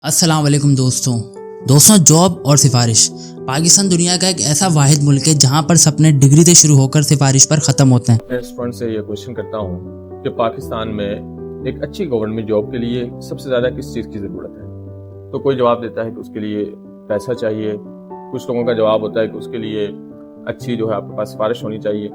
अस्सलाम वालेकुम दोस्तों जॉब और सिफारिश। पाकिस्तान दुनिया का एक ऐसा वाहिद मुल्क है जहां पर सपने डिग्री से शुरू होकर सिफारिश पर ख़त्म होते हैं। मैं स्टूडेंट से ये क्वेश्चन करता हूँ कि पाकिस्तान में एक अच्छी गवर्नमेंट जॉब के लिए सबसे ज़्यादा किस चीज़ की ज़रूरत है। तो कोई जवाब देता है कि उसके लिए पैसा चाहिए, कुछ लोगों का जवाब होता है कि उसके लिए अच्छी जो है आपके पास सिफारिश होनी चाहिए,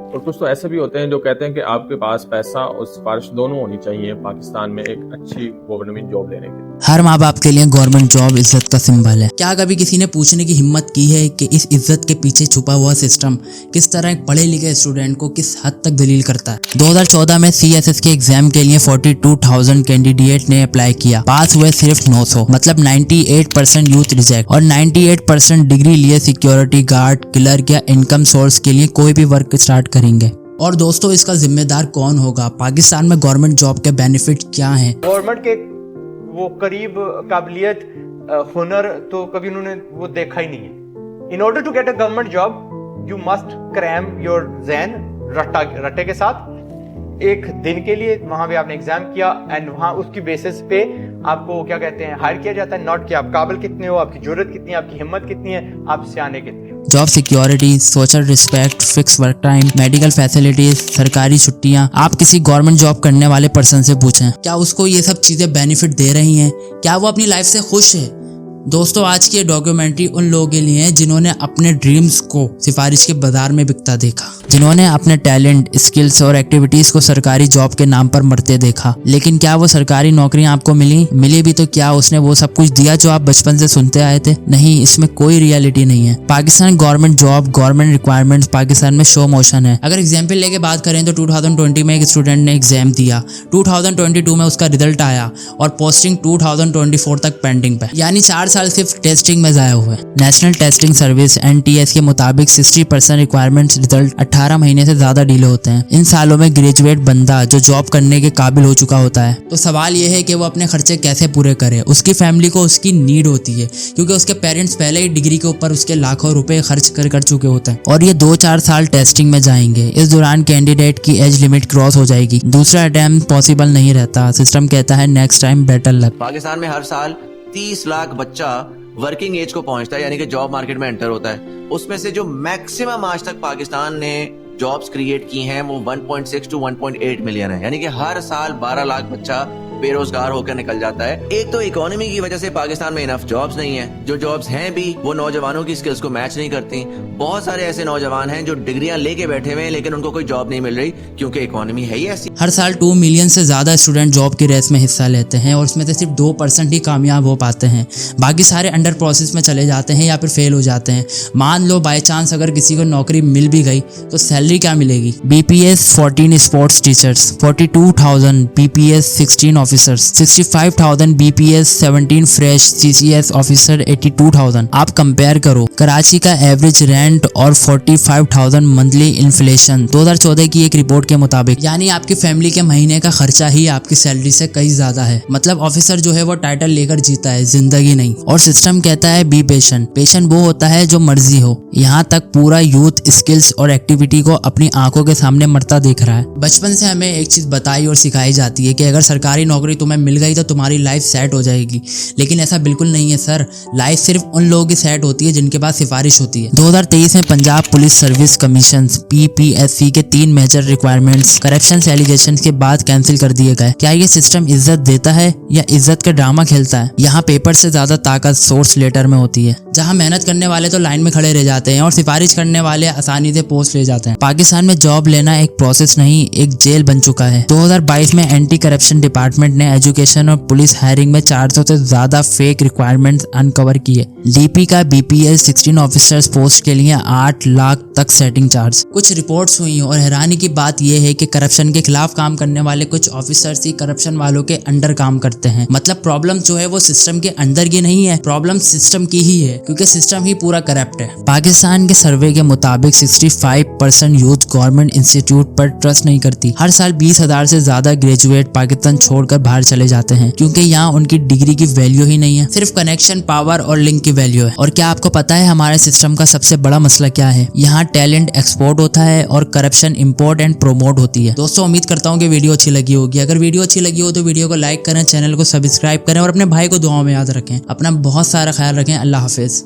और कुछ तो ऐसे भी होते हैं जो कहते हैं कि आपके पास पैसा और सिफारिश दोनों होनी चाहिए पाकिस्तान में एक अच्छी गवर्नमेंट जॉब लेने के लिए। हर माँ बाप के लिए गवर्नमेंट जॉब इज्जत का सिंबल है। क्या कभी किसी ने पूछने की हिम्मत की है कि इस इज्जत के पीछे छुपा हुआ सिस्टम किस तरह एक पढ़े लिखे स्टूडेंट को किस हद तक दलील करता है। 2014 में CSS के एग्जाम के लिए 42,000 कैंडिडेट ने अप्लाई किया, पास हुए सिर्फ 900, मतलब 98% यूथ रिजेक्ट, और 98% डिग्री लिए सिक्योरिटी गार्ड, क्लर्क या इनकम सोर्स के लिए कोई भी वर्क स्टार्ट करेंगे। और दोस्तों, इसका जिम्मेदार कौन होगा? पाकिस्तान में गवर्नमेंट जॉब के बेनिफिट क्या हैं? गवर्नमेंट के वो करीब काबिलियत हुनर तो कभी उन्होंने वो देखा ही नहीं है। In order to get a government job you must cram your ज़हन रट्टे के साथ एक दिन के लिए वहां पे आपने एग्जाम किया एंड वहां उसकी बेसिस पे आपको क्या कहते हैं हायर किया जाता है, नॉट कि आप काबिल कितने हो, आपकी जरूरत कितनी है, आपकी हिम्मत कितनी है, आप सियाने कितने हो। Job security, social respect, fix work time, medical facilities, सरकारी छुट्टियां। आप किसी गवर्नमेंट जॉब करने वाले पर्सन से पूछें, क्या उसको ये सब चीजें बेनिफिट दे रही हैं? क्या वो अपनी लाइफ से खुश है? दोस्तों, आज की ये डॉक्यूमेंट्री उन लोगों के लिए है जिन्होंने अपने ड्रीम्स को सिफारिश के बाजार में बिकता देखा, जिन्होंने अपने टैलेंट, स्किल्स और एक्टिविटीज को सरकारी जॉब के नाम पर मरते देखा। लेकिन क्या वो सरकारी नौकरियां आपको मिली भी तो क्या उसने वो सब कुछ दिया जो आप बचपन से सुनते आए थे? नहीं, इसमें कोई रियलिटी नहीं है। Pakistan government job, government requirements Pakistan में शो मोशन है। अगर एग्जाम्पल लेके बात करें तो 2020 में एक स्टूडेंट ने एग्जाम दिया, 2022 में उसका रिजल्ट आया और पोस्टिंग 2024 तक पेंडिंग पे, यानी 4 साल सिर्फ टेस्टिंग में जाया हुए। नेशनल टेस्टिंग सर्विस NTS के मुताबिक 60% रिक्वायरमेंट्स रिजल्ट 18 महीने से ज्यादा डिले होते हैं। इन सालों में ग्रेजुएट बंदा जो जॉब करने के काबिल हो चुका होता है, तो सवाल यह है कि वो अपने खर्चे कैसे पूरे करे। उसकी फैमिली को उसकी नीड होती है क्योंकि उसके पेरेंट्स पहले ही डिग्री के ऊपर उसके लाखों रुपए खर्च कर चुके होते हैं और ये 2-4 साल टेस्टिंग में जाएंगे। इस दौरान कैंडिडेट की एज लिमिट क्रॉस हो जाएगी, दूसरा अटेम्प्ट पॉसिबल नहीं रहता। सिस्टम कहता है next time better luck. Pakistan में हर साल 30 लाख बच्चा वर्किंग एज को पहुंचता है, यानी कि जॉब मार्केट में एंटर होता है। उसमें से जो मैक्सिमम आज तक पाकिस्तान ने जॉब्स क्रिएट की हैं वो 1.6 to 1.8 मिलियन है, यानी कि हर साल 12 लाख बच्चा बेरोजगार होकर निकल जाता है। एक तो इकोनॉमी की वजह से पाकिस्तान में इनफ जॉब्स नहीं है, जो जॉब्स हैं भी वो नौजवानों की स्किल्स को मैच नहीं करती। बहुत सारे ऐसे नौजवान हैं जो डिग्रियां लेके बैठे हुए हैं लेकिन उनको कोई जॉब नहीं मिल रही क्योंकि इकोनॉमी है ही ऐसी। हर साल 2 मिलियन से ज्यादा स्टूडेंट जॉब की रेस में हिस्सा लेते हैं और उसमें से सिर्फ 2% ही कामयाब हो पाते हैं, बाकी सारे अंडर प्रोसेस में चले जाते हैं या फिर फेल हो जाते हैं। मान लो बाय चांस अगर किसी को नौकरी मिल भी गई तो सैलरी क्या मिलेगी? BPS 14 sports teachers 42,000, BPS 16 officers 65,000, BPS 17 fresh, CCS officer 82,000। आप कंपेयर करो कराची का एवरेज रेंट और 45,000 मंथली इन्फ्लेशन 2014 की एक रिपोर्ट के मुताबिक, यानी आपकी फैमिली के महीने का खर्चा ही आपकी सैलरी से कहीं ज्यादा है। मतलब ऑफिसर जो है वो टाइटल लेकर जीता है, जिंदगी नहीं। और सिस्टम कहता है बी पेशेंट। पेशेंट वो होता है जो मर्जी हो। यहाँ तक पूरा यूथ स्किल्स और एक्टिविटी को अपनी आंखों के सामने मरता देख रहा है। बचपन से हमें एक चीज बताई और सिखाई जाती है कि अगर सरकारी नौकरी तुम्हें मिल गई तो तुम्हारी लाइफ सेट हो जाएगी, लेकिन ऐसा बिल्कुल नहीं है सर। लाइफ सिर्फ उन लोगों की सेट होती है जिनके पास सिफारिश होती है। 2023 में Punjab police service commission PPSC के 3 मेजर रिक्वायरमेंट्स करप्शन एलिगेशन के बाद कैंसिल कर दिए गए। क्या ये सिस्टम इज्जत देता है या इज्जत का ड्रामा खेलता है? यहाँ पेपर से ज्यादा ताकत सोर्स लेटर में होती है, जहाँ मेहनत करने वाले तो लाइन में खड़े रह जाते हैं और सिफारिश करने वाले आसानी से पोस्ट ले जाते हैं। पाकिस्तान में जॉब लेना एक प्रोसेस नहीं, एक जेल बन चुका है। 2022 में एंटी करप्शन डिपार्टमेंट ने एजुकेशन और पुलिस हायरिंग में 400 से ज्यादा फेक रिक्वायरमेंट्स अनकवर किए। DP का BPS 16 ऑफिसर्स पोस्ट के लिए 8 लाख तक सेटिंग चार्ज। कुछ रिपोर्ट्स हुई और हैरानी की बात यह है कि करप्शन के खिलाफ काम करने वाले कुछ ऑफिसर्स ही करप्शन वालों के अंडर काम करते हैं। मतलब प्रॉब्लम जो है वो सिस्टम के अंदर की नहीं है, प्रॉब्लम सिस्टम की ही है क्योंकि सिस्टम ही पूरा करप्ट है। पाकिस्तान के सर्वे के मुताबिक 65% यूथ गवर्नमेंट इंस्टीट्यूट पर ट्रस्ट नहीं करती। हर साल 20,000 से ज्यादा ग्रेजुएट पाकिस्तान छोड़कर छोड़कर बाहर चले जाते हैं, क्योंकि यहाँ उनकी डिग्री की वैल्यू ही नहीं है, सिर्फ कनेक्शन, पावर और लिंक की वैल्यू है। और क्या आपको पता है हमारे सिस्टम का सबसे बड़ा मसला क्या है? यहाँ टैलेंट एक्सपोर्ट होता है और करप्शन इंपोर्ट एंड प्रोमोट होती है। दोस्तों, उम्मीद करता हूँ कि वीडियो अच्छी लगी होगी। अगर वीडियो अच्छी लगी हो तो वीडियो को लाइक करें, चैनल को सब्सक्राइब करें और अपने भाई को दुआओं में याद रखें। अपना बहुत सारा ख्याल रखें। अल्लाह हाफिज।